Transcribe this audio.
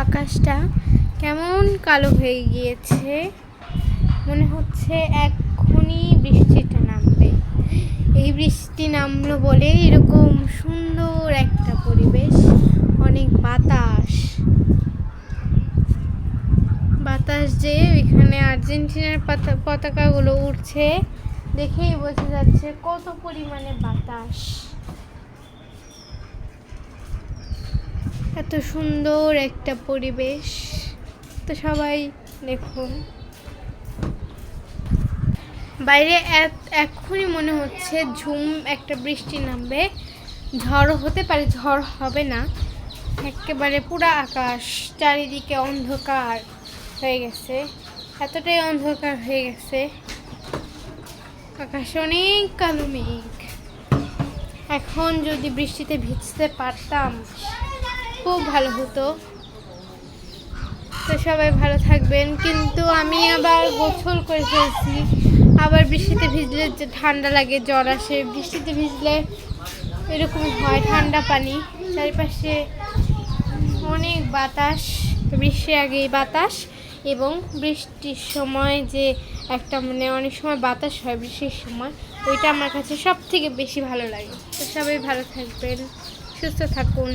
আকাশটা কেমন কালো হয়ে গিয়েছে, মনে হচ্ছে এক্ষুনি বৃষ্টিটা নামবে। এই বৃষ্টি নামলো বলে এরকম সুন্দর একটা পরিবেশ, অনেক বাতাস বাতাস যে এখানে আর্জেন্টিনার পতাকাগুলো উড়ছে, দেখেই বোঝা যাচ্ছে কত পরিমাণে বাতাস। এত সুন্দর একটা পরিবেশ, তো সবাই দেখুন। বাইরে এক্ষুনি মনে হচ্ছে ঝুম একটা বৃষ্টি নামবে, ঝড় হতে পারে, ঝড় হবে না। একেবারে পুরো আকাশ চারিদিকে অন্ধকার হয়ে গেছে, এতটাই অন্ধকার হয়ে গেছে, আকাশে অনেক কালো মেঘ। এখন যদি বৃষ্টিতে ভিজতে পারতাম খুব ভালো হতো। তো সবাই ভালো থাকবেন। কিন্তু আমি আবার গোসল করে ফেলছি, আবার বৃষ্টিতে ভিজলে যে ঠান্ডা লাগে, জ্বর আসে। বৃষ্টিতে ভিজলে এরকম হয়, ঠান্ডা পানি, চারিপাশে অনেক বাতাস। বৃষ্টির আগেই বাতাস এবং বৃষ্টির সময় যে একটা অনেক সময় বাতাস হয় বৃষ্টির সময়, ওইটা আমার কাছে সব থেকে বেশি ভালো লাগে। তো সবাই ভালো থাকবেন, সুস্থ থাকুন।